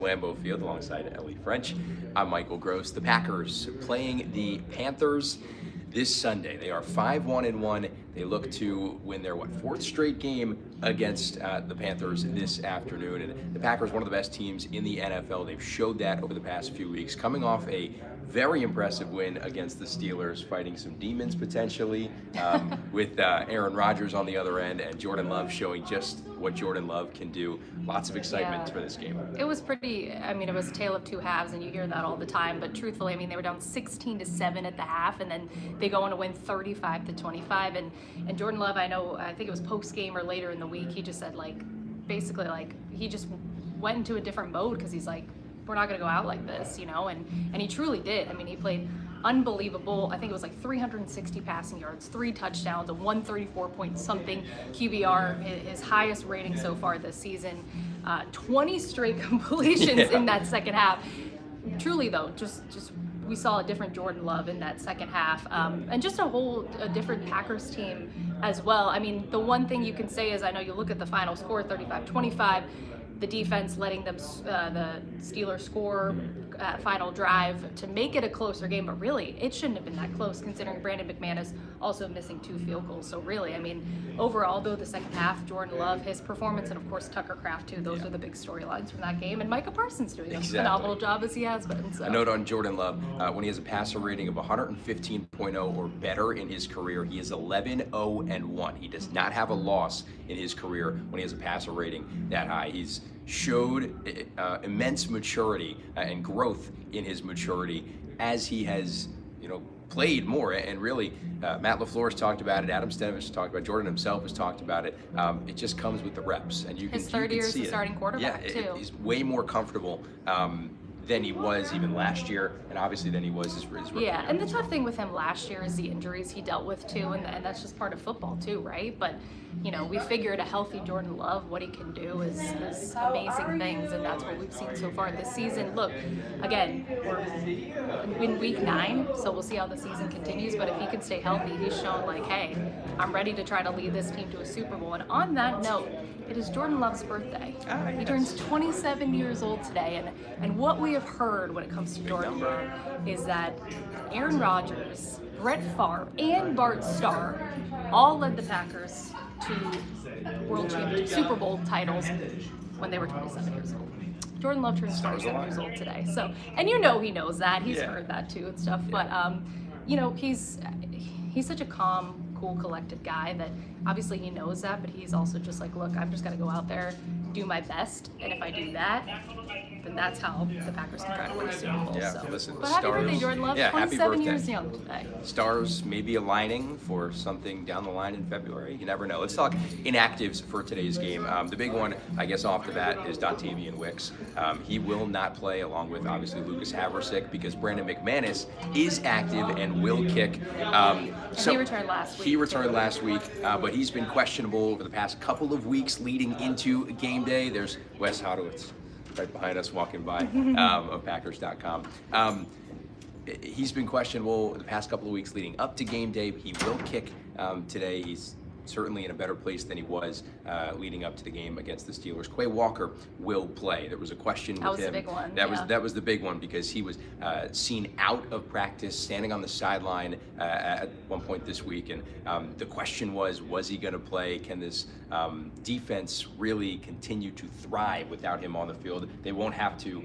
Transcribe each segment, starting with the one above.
Lambeau Field alongside Ellie French. I'm Michael Gross. The Packers playing the Panthers this Sunday. They are 5-1-1. They look to win their fourth straight game against the Panthers this afternoon. And the Packers, one of the best teams in the NFL. They've showed that over the past few weeks, coming off a very impressive win against the Steelers, fighting some demons potentially, with Aaron Rodgers on the other end and Jordan Love showing just what Jordan Love can do. Lots of excitement for this game. It was pretty, it was a tale of two halves, and you hear that all the time, but truthfully, they were down 16-7 at the half, and then they go on to win 35-25, and Jordan Love, I think it was post-game or later in the week, he just said, basically, he just went into a different mode, because he's like, we're not going to go out like this, and he truly did. He played unbelievable. I think it was 360 passing yards, 3 touchdowns, a 134-point-something QBR, his highest rating so far this season, 20 straight completions in that second half. Truly, though, just we saw a different Jordan Love in that second half, and just a different Packers team as well. The one thing you can say is, I know you look at the final score, 35-25, the defense letting them, the Steelers score final drive to make it a closer game, but really it shouldn't have been that close considering Brandon McManus also missing 2 field goals. So really, overall though, the second half, Jordan Love, his performance, and of course Tucker Kraft too, those are the big storylines from that game, and Micah Parsons doing a phenomenal job as he has been. So. A note on Jordan Love, when he has a passer rating of 115.0 or better in his career, he is 11-0-1. He does not have a loss in his career when he has a passer rating that high. He's showed immense maturity and growth in his maturity as he has, played more. And really, Matt LaFleur has talked about it. Adam Stenavich has talked about it. Jordan himself has talked about it. It just comes with the reps, and his third year as the starting quarterback too. He's way more comfortable than he was even last year, and obviously than he was his rookie year. And the tough thing with him last year is the injuries he dealt with too, and that's just part of football too, right? But we figured a healthy Jordan Love, what he can do is amazing things, and that's what we've seen so far this season. Look, again, we're in week 9, so we'll see how the season continues, but if he can stay healthy, he's shown hey, I'm ready to try to lead this team to a Super Bowl. And on that note, it is Jordan Love's birthday. He turns 27 years old today, and what we have heard when it comes to Jordan Love is that Aaron Rodgers, Brett Favre, and Bart Starr all led the Packers to world championship Super Bowl titles when they were 27 years old. Jordan Love turns 27 years old today. So, and he knows that. He's heard that too and stuff. But, he's such a calm, cool, collected guy that obviously he knows that, but he's also just look, I'm just going to go out there, do my best, and if I do that, then that's how the Packers can try to win a Super Bowl. Yeah, listen, but happy birthday, Jordan Love, 27 years young today. Stars may be aligning for something down the line in February. You never know. Let's talk inactives for today's game. The big one, I guess, off the bat is Dontavian Wicks. He will not play, along with, obviously, Lucas Havrisik, because Brandon McManus is active and will kick. He returned last week. He returned last week, but he's been questionable over the past couple of weeks leading into game day. There's Wes Hodowitz right behind us walking by of Packers.com. He's been questionable the past couple of weeks leading up to game day. He will kick today. He's certainly in a better place than he was leading up to the game against the Steelers. Quay Walker will play. There was a question with him. That was the big one. That was the big one, because he was seen out of practice, standing on the sideline at one point this week, and the question was he going to play? Can this defense really continue to thrive without him on the field? They won't have to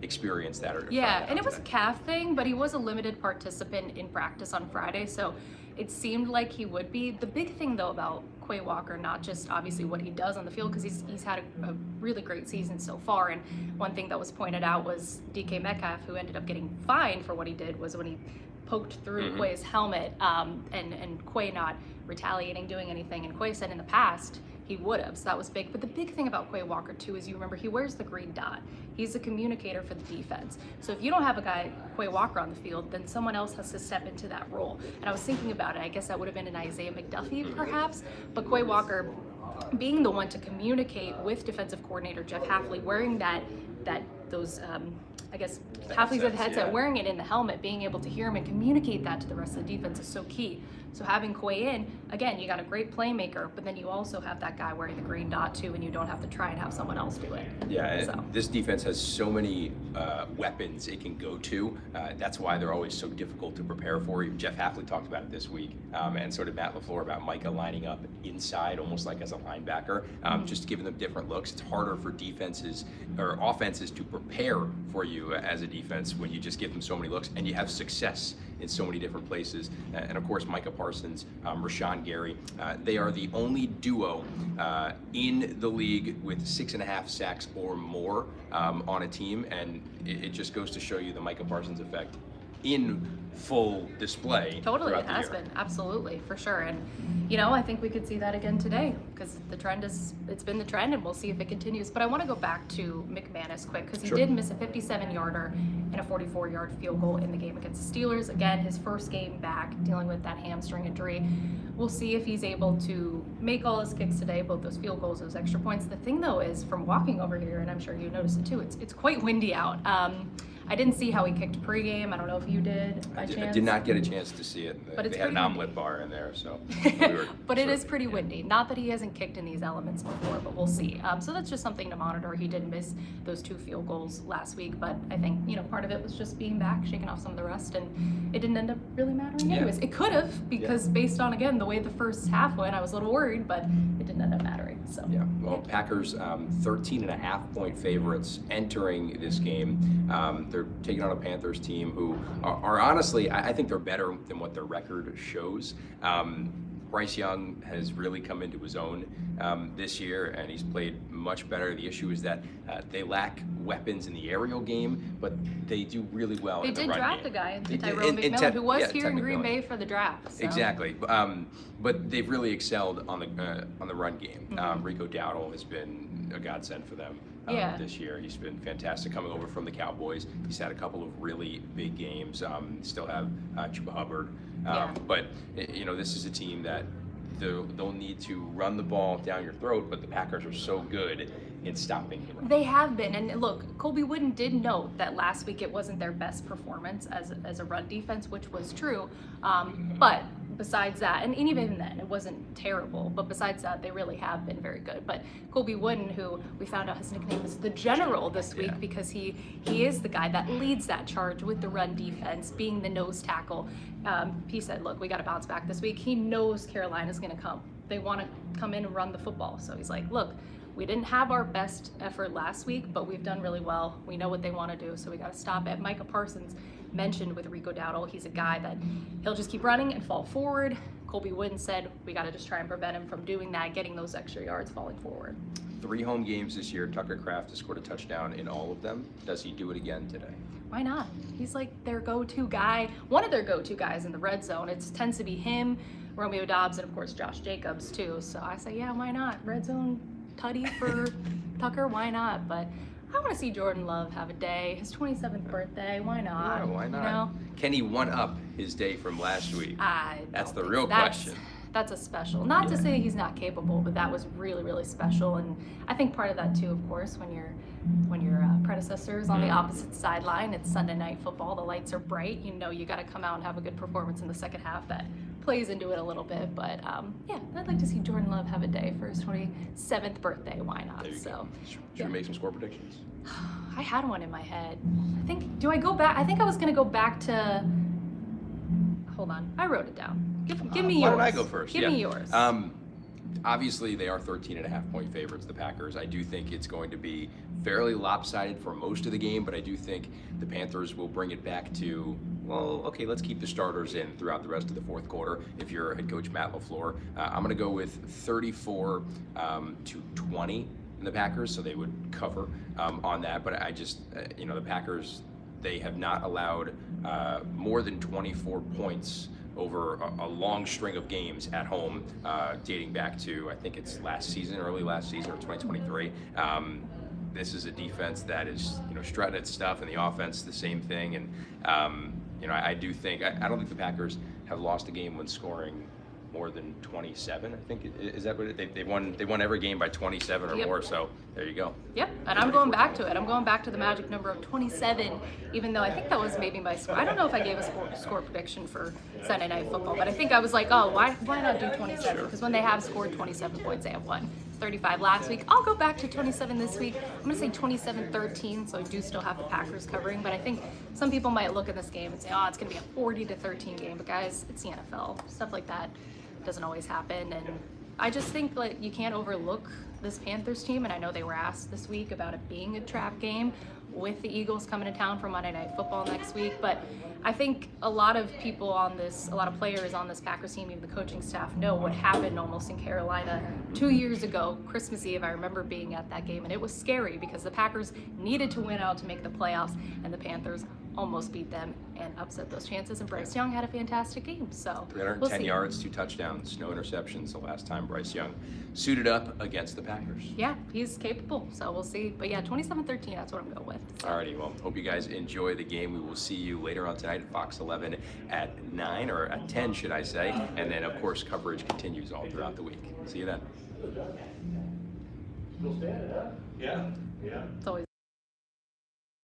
experience that. And it was a calf thing, but he was a limited participant in practice on Friday, so it seemed like he would be. The big thing, though, about Quay Walker, not just obviously what he does on the field, because he's had a really great season so far, and one thing that was pointed out was DK Metcalf, who ended up getting fined for what he did, was when he poked through Quay's helmet, and Quay not retaliating, doing anything, and Quay said in the past he would have, so that was big. But the big thing about Quay Walker too is, you remember, he wears the green dot. He's a communicator for the defense. So if you don't have a guy, Quay Walker, on the field, then someone else has to step into that role. And I was thinking about it, I guess that would have been an Isaiah McDuffie perhaps, but Quay Walker being the one to communicate with defensive coordinator Jeff Hafley, wearing that those I guess athletes with the headset, wearing it in the helmet, being able to hear him and communicate that to the rest of the defense is so key. So having Quay in, again, you got a great playmaker, but then you also have that guy wearing the green dot too, and you don't have to try and have someone else do it. Yeah, so. This defense has so many weapons it can go to. That's why they're always so difficult to prepare for. Jeff Hafley talked about it this week, and so did Matt LaFleur, about Micah lining up inside, almost like as a linebacker, just giving them different looks. It's harder for defenses or offenses to prepare for you as a defense when you just give them so many looks, and you have success in so many different places. And of course, Micah Parsons, Rashawn Gary, they are the only duo in the league with 6.5 sacks or more on a team, and it just goes to show you the Micah Parsons effect in full display. Totally, it the has year. been, absolutely, for sure. And you know, I think we could see that again today, because the trend it's been the trend, and we'll see if it continues. But I want to go back to McManus quick, because he did miss a 57-yarder and a 44-yard field goal in the game against the Steelers. Again, his first game back, dealing with that hamstring injury. We'll see if he's able to make all his kicks today, both those field goals, those extra points. The thing though is, from walking over here, and I'm sure you noticed it too, it's quite windy out. I didn't see how he kicked pregame. I don't know if you did by chance. I did not get a chance to see it. But they had an omelet bar in there, so. But it is pretty windy. Not that he hasn't kicked in these elements before, but we'll see. So that's just something to monitor. He did miss those 2 field goals last week, but I think, you know, part of it was just being back, shaking off some of the rust, and it didn't end up really mattering anyways. It could have, because based on, again, the way the first half went, I was a little worried, but it didn't end up mattering. So yeah, well, Packers 13.5-point favorites entering this game. They're taking on a Panthers team who are honestly, I think they're better than what their record shows. Bryce Young has really come into his own this year, and he's played much better. The issue is that they lack weapons in the aerial game, but they do really well in the run game. They did draft a guy, Tyrone McMillan, who was here in Green Bay for the draft. So. Exactly, but they've really excelled on the run game. Rico Dowdle has been a godsend for them. This year. He's been fantastic coming over from the Cowboys. He's had a couple of really big games. Still have Chuba Hubbard. But, you know, this is a team that they'll need to run the ball down your throat, but the Packers are so good in stopping him. They have been. And look, Colby Wooden did note that last week it wasn't their best performance as a run defense, which was true. But besides that, and even then, it wasn't terrible, but besides that, they really have been very good. But Colby Wooden, who we found out his nickname is the General this week, because he is the guy that leads that charge with the run defense, being the nose tackle. He said, look, we got to bounce back this week. He knows Carolina's going to come. They want to come in and run the football. So he's like, look, we didn't have our best effort last week, but we've done really well. We know what they want to do, so we got to stop it. Micah Parsons mentioned with Rico Dowdle, he's a guy that he'll just keep running and fall forward. Colby Wooden said we got to just try and prevent him from doing that, getting those extra yards falling forward. 3 home games this year. Tucker Kraft has scored a touchdown in all of them. Does he do it again today? Why not? He's like their go-to guy, one of their go-to guys in the red zone. It tends to be him, Romeo Doubs, and of course Josh Jacobs too. So I say, yeah, why not? Red zone tutty for Tucker, why not? But I want to see Jordan Love have a day. His 27th birthday, why not? Yeah, why not? You know? Can he one-up his day from last week? That's the real question. That's a special. Not to say he's not capable, but that was really, really special. And I think part of that too, of course, when your predecessors on the opposite sideline, it's Sunday night football, the lights are bright, you know you got to come out and have a good performance in the second half. That plays into it a little bit, but yeah, I'd like to see Jordan Love have a day for his 27th birthday. Why not? There you go. Should we make some score predictions? I had one in my head. I think, do I go back? I think I was going to go back to, hold on, I wrote it down. Give me yours. Why don't I go first? Give me yours. Obviously, they are 13.5-point favorites, the Packers. I do think it's going to be fairly lopsided for most of the game, but I do think the Panthers will bring it back to, well, okay, let's keep the starters in throughout the rest of the fourth quarter. If you're head coach Matt LaFleur, I'm going to go with 34 to 20 in the Packers, so they would cover on that. But I just, the Packers, they have not allowed more than 24 points over a long string of games at home, dating back to, I think it's early last season, or 2023. This is a defense that is, strutting its stuff, and the offense the same thing. And I do think, I don't think the Packers have lost a game when scoring more than 27. I think is that what they won every game by 27 or more. So there you go. Yep, and I'm going back to it. I'm going back to the magic number of 27, even though I think that was maybe my score. I don't know if I gave a score prediction for Sunday Night Football, but I think I was like, oh, why not do 27? Because when they have scored 27 points, they have won. 35 last week. I'll go back to 27 this week. I'm going to say 27-13, so I do still have the Packers covering, but I think some people might look at this game and say, oh, it's going to be a 40-13 game, but guys, it's the NFL. Stuff like that doesn't always happen, and I just think like you can't overlook this Panthers team, and I know they were asked this week about it being a trap game with the Eagles coming to town for Monday Night Football next week, but I think a lot of people on this, a lot of players on this Packers team, even the coaching staff, know what happened almost in Carolina 2 years ago, Christmas Eve. I remember being at that game, and it was scary because the Packers needed to win out to make the playoffs, and the Panthers almost beat them and upset those chances, and Bryce Young had a fantastic game. So 310 yards, 2 touchdowns, no interceptions the last time Bryce Young suited up against the Packers. Yeah, he's capable, so we'll see. But yeah, 27-13, that's what I'm going with. So. Alrighty, well, hope you guys enjoy the game. We will see you later on tonight at Fox 11 at 9, or at 10, should I say. And then, of course, coverage continues all throughout the week. See you then. Yeah. It's always